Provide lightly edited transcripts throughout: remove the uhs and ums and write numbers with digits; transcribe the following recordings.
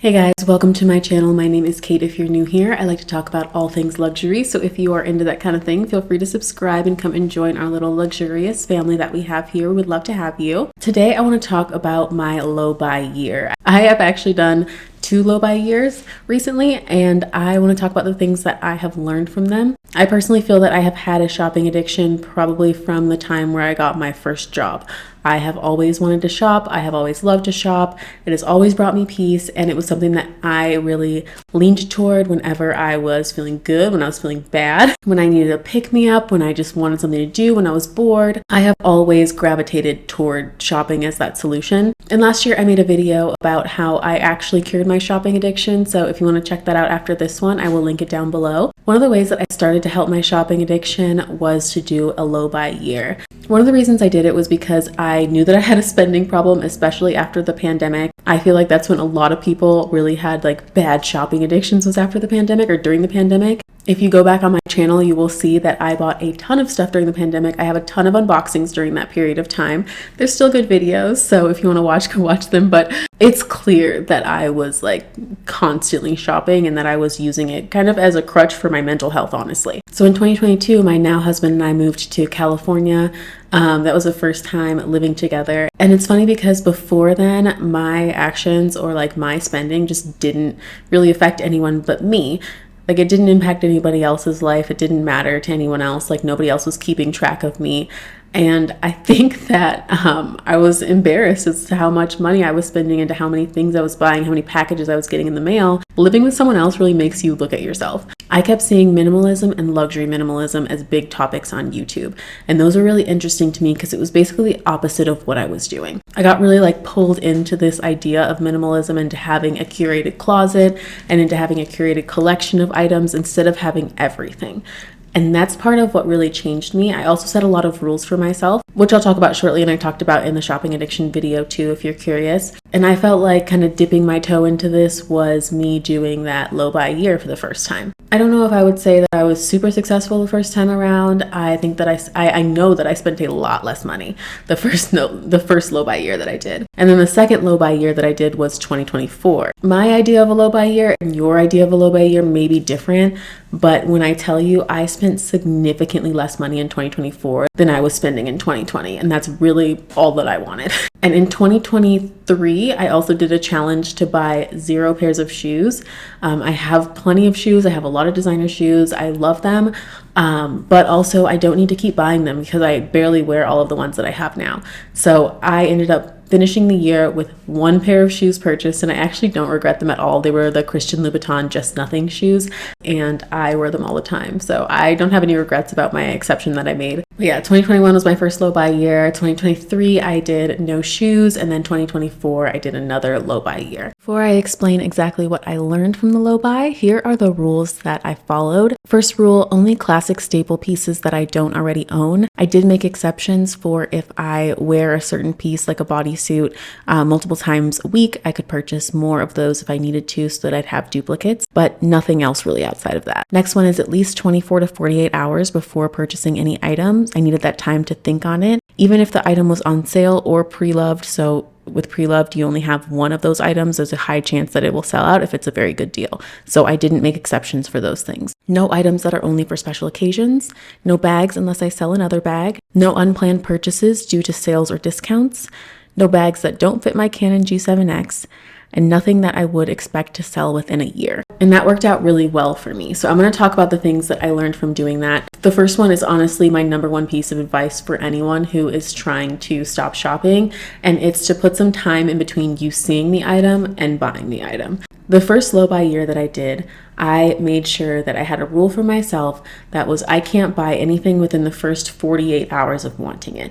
Hey guys, welcome to my channel. My name is Kate. If you're new here, I like to talk about all things luxury. So if you are into that kind of thing, feel free to subscribe and come and join our little luxurious family that we have here. We'd love to have you. Today, I want to talk about my low buy year. I have actually done 2 low buy years recently, and I want to talk about the things that I have learned from them. I personally feel that I have had a shopping addiction probably from the time where I got my first job. I have always wanted to shop. I have always loved to shop. It has always brought me peace, and it was something that I really leaned toward whenever I was feeling good, when I was feeling bad, when I needed a pick-me-up, when I just wanted something to do, when I was bored. I have always gravitated toward shopping as that solution. And last year I made a video about how I actually cured my shopping addiction, so if you want to check that out after this one, I will link it down below. One of the ways that I started to help my shopping addiction was to do a low buy year. One of the reasons I did it was because I knew that I had a spending problem, especially after the pandemic. I feel like that's when a lot of people really had like bad shopping addictions, was after the pandemic or during the pandemic. If you go back on my channel, you will see that I bought a ton of stuff during the pandemic. I have a ton of unboxings during that period of time. They're still good videos, so if you want to watch, go watch them. But it's clear that I was like constantly shopping and that I was using it kind of as a crutch for my mental health, honestly. So in 2022, my now husband and I moved to California. That was the first time living together. And it's funny because before then, my actions or like my spending just didn't really affect anyone but me. Like, it didn't impact anybody else's life. It didn't matter to anyone else. Like, nobody else was keeping track of me. And I think that I was embarrassed as to how much money I was spending into how many things I was buying, how many packages I was getting in the mail. Living with someone else really makes you look at yourself. I kept seeing minimalism and luxury minimalism as big topics on YouTube. And those were really interesting to me because it was basically the opposite of what I was doing. I got really like pulled into this idea of minimalism, into having a curated closet and into having a curated collection of items instead of having everything. And that's part of what really changed me. I also set a lot of rules for myself, which I'll talk about shortly, and I talked about in the shopping addiction video too, if you're curious. And I felt like kind of dipping my toe into this was me doing that low buy year for the first time. I don't know if I would say that I was super successful the first time around. I think that I know that I spent a lot less money the first low buy year that I did. And then the second low buy year that I did was 2024. My idea of a low buy year and your idea of a low buy year may be different, but when I tell you I spent significantly less money in 2024 than I was spending in 2020, and that's really all that I wanted. And in 2023, I also did a challenge to buy 0 pairs of shoes. I have plenty of shoes. I have a lot of designer shoes. I love them. But also I don't need to keep buying them because I barely wear all of the ones that I have now. So I ended up finishing the year with 1 pair of shoes purchased, and I actually don't regret them at all. They were the Christian Louboutin Just Nothing shoes, and I wear them all the time. So I don't have any regrets about my exception that I made. But yeah, 2021 was my first low buy year. 2023, I did no shoes, and then 2024, I did another low buy year. Before I explain exactly what I learned from the low buy, here are the rules that I followed. First rule, only classic staple pieces that I don't already own. I did make exceptions for if I wear a certain piece like a bodysuit multiple times a week, I could purchase more of those if I needed to so that I'd have duplicates, but nothing else really outside of that. Next one is at least 24 to 48 hours before purchasing any items. I needed that time to think on it, even if the item was on sale or pre-loved. So with pre-loved, you only have one of those items. There's a high chance that it will sell out if it's a very good deal. So I didn't make exceptions for those things. No items that are only for special occasions. No bags unless I sell another bag. No unplanned purchases due to sales or discounts. No bags that don't fit my Canon G7X. And nothing that I would expect to sell within a year. And that worked out really well for me. So I'm going to talk about the things that I learned from doing that. The first one is honestly my number one piece of advice for anyone who is trying to stop shopping, and it's to put some time in between you seeing the item and buying the item. The first low buy year that I did, I made sure that I had a rule for myself that was I can't buy anything within the first 48 hours of wanting it.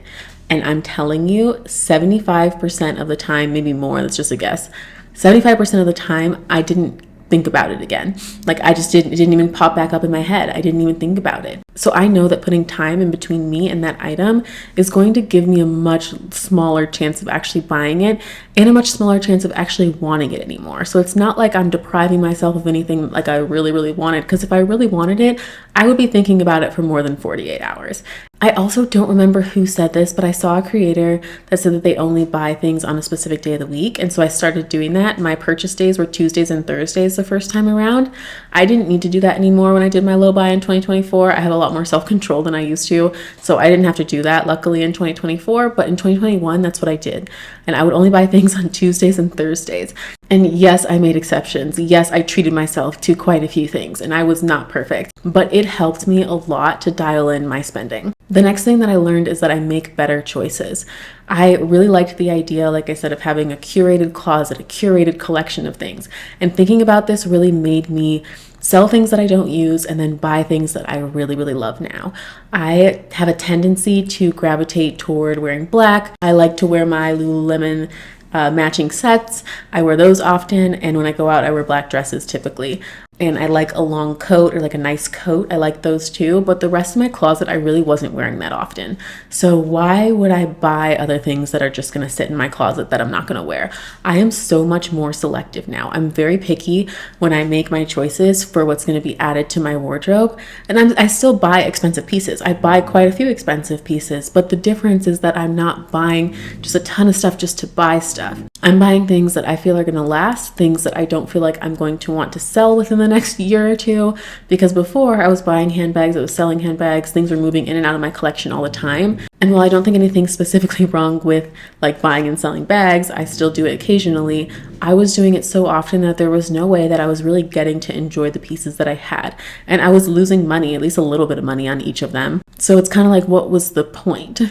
And I'm telling you, 75% of the time, maybe more, that's just a guess, 75% of the time, I didn't think about it again. Like, it didn't even pop back up in my head. I didn't even think about it. So I know that putting time in between me and that item is going to give me a much smaller chance of actually buying it and a much smaller chance of actually wanting it anymore. So it's not like I'm depriving myself of anything like I really, really wanted, because if I really wanted it, I would be thinking about it for more than 48 hours. I also don't remember who said this, but I saw a creator that said that they only buy things on a specific day of the week. And so I started doing that. My purchase days were Tuesdays and Thursdays the first time around. I didn't need to do that anymore when I did my low buy in 2024. I have a lot more self-control than I used to. So I didn't have to do that, luckily, in 2024. But in 2021, that's what I did. And I would only buy things on Tuesdays and Thursdays. And yes, I made exceptions. Yes, I treated myself to quite a few things, and I was not perfect, but it helped me a lot to dial in my spending. The next thing that I learned is that I make better choices. I really liked the idea, like I said, of having a curated closet, a curated collection of things. And thinking about this really made me sell things that I don't use and then buy things that I really, really love now. I have a tendency to gravitate toward wearing black. I like to wear my Lululemon matching sets. I wear those often, and when I go out I wear black dresses typically. And I like a long coat or like a nice coat. I like those too, but the rest of my closet I really wasn't wearing that often. So why would I buy other things that are just going to sit in my closet that I'm not going to wear? I am so much more selective now. I'm very picky when I make my choices for what's going to be added to my wardrobe. And I still buy expensive pieces. I buy quite a few expensive pieces, but the difference is that I'm not buying just a ton of stuff just to buy stuff. I'm buying things that I feel are going to last, things that I don't feel like I'm going to want to sell within the next year or two, because before I was buying handbags, I was selling handbags, things were moving in and out of my collection all the time. And while I don't think anything's specifically wrong with like buying and selling bags, I still do it occasionally. I was doing it so often that there was no way that I was really getting to enjoy the pieces that I had. And I was losing money, at least a little bit of money on each of them. So it's kind of like, what was the point?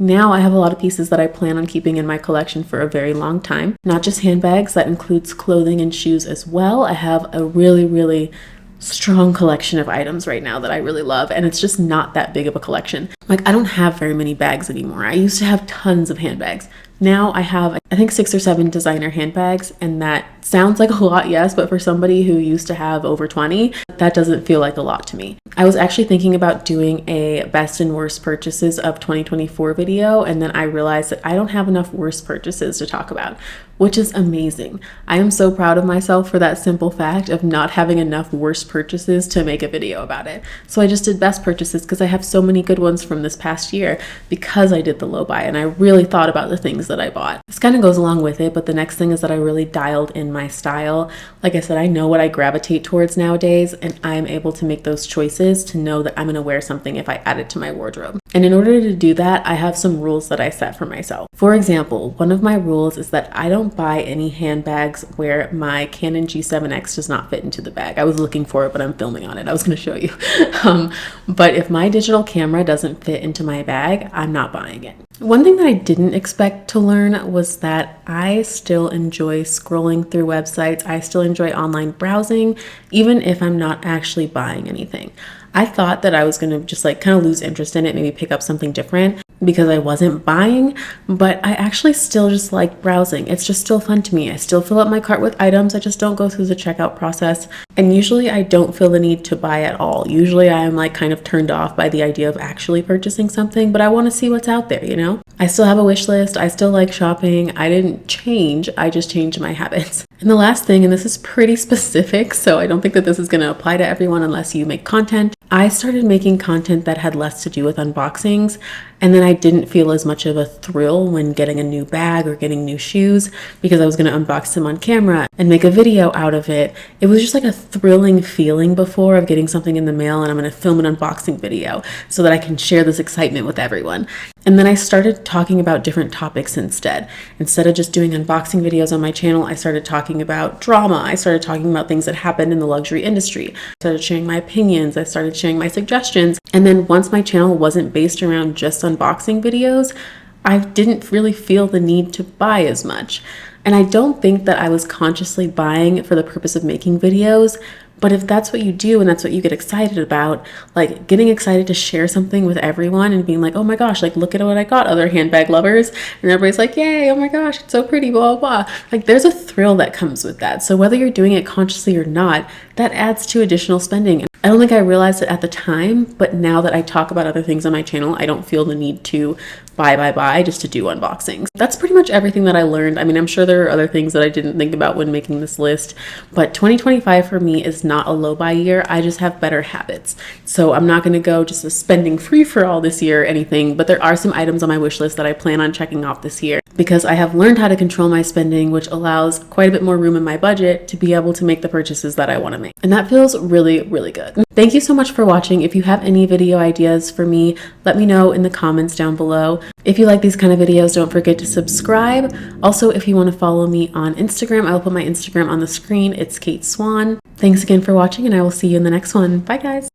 Now I have a lot of pieces that I plan on keeping in my collection for a very long time. Not just handbags, that includes clothing and shoes as well. I have a really, really strong collection of items right now that I really love, and it's just not that big of a collection. Like, I don't have very many bags anymore. I used to have tons of handbags. Now I have, I think, 6 or 7 designer handbags, and that sounds like a lot, yes, but for somebody who used to have over 20, that doesn't feel like a lot to me. I was actually thinking about doing a best and worst purchases of 2024 video, and then I realized that I don't have enough worst purchases to talk about, which is amazing. I am so proud of myself for that simple fact of not having enough worst purchases to make a video about it. So I just did best purchases because I have so many good ones from this past year because I did the low buy and I really thought about the things that I bought. This kind of goes along with it, but the next thing is that I really dialed in my style. Like I said, I know what I gravitate towards nowadays, and I'm able to make those choices to know that I'm going to wear something if I add it to my wardrobe. And in order to do that, I have some rules that I set for myself. For example, one of my rules is that I don't buy any handbags where my Canon G7X does not fit into the bag. I was looking for it, but I'm filming on it. I was going to show you. But if my digital camera doesn't fit into my bag, I'm not buying it. One thing that I didn't expect to learn was that I still enjoy scrolling through websites. I still enjoy online browsing, even if I'm not actually buying anything. I thought that I was going to just like kind of lose interest in it, maybe pick up something different because I wasn't buying, but I actually still just like browsing. It's just still fun to me. I still fill up my cart with items. I just don't go through the checkout process. And usually I don't feel the need to buy at all. Usually I am like kind of turned off by the idea of actually purchasing something, but I want to see what's out there, you know? I still have a wish list. I still like shopping. I didn't change. I just changed my habits. And the last thing, and this is pretty specific, so I don't think that this is going to apply to everyone unless you make content. I started making content that had less to do with unboxings, and then I didn't feel as much of a thrill when getting a new bag or getting new shoes because I was going to unbox them on camera and make a video out of it. It was just like a thrilling feeling before of getting something in the mail and I'm going to film an unboxing video so that I can share this excitement with everyone. And then I started talking about different topics instead. Instead of just doing unboxing videos on my channel, I started talking about drama. I started talking about things that happened in the luxury industry. I started sharing my opinions. I started sharing my suggestions. And then once my channel wasn't based around just unboxing videos, I didn't really feel the need to buy as much. And I don't think that I was consciously buying for the purpose of making videos, but if that's what you do and that's what you get excited about, like getting excited to share something with everyone and being like, oh my gosh, like look at what I got, other handbag lovers. And everybody's like, yay, oh my gosh, it's so pretty, blah, blah, blah. Like there's a thrill that comes with that. So whether you're doing it consciously or not, that adds to additional spending. I don't think I realized it at the time, but now that I talk about other things on my channel, I don't feel the need to buy just to do unboxings. That's pretty much everything that I learned. I mean, I'm sure there are other things that I didn't think about when making this list, but 2025 for me is not a low buy year. I just have better habits. So I'm not going to go just a spending free for all this year or anything, but there are some items on my wish list that I plan on checking off this year because I have learned how to control my spending, which allows quite a bit more room in my budget to be able to make the purchases that I want to make. And that feels really, really good. Thank you so much for watching. If you have any video ideas for me, let me know in the comments down below. If you like these kind of videos, don't forget to subscribe. Also, if you want to follow me on Instagram, I will put my Instagram on the screen. It's Kate Swan. Thanks again for watching, and I will see you in the next one. Bye, guys.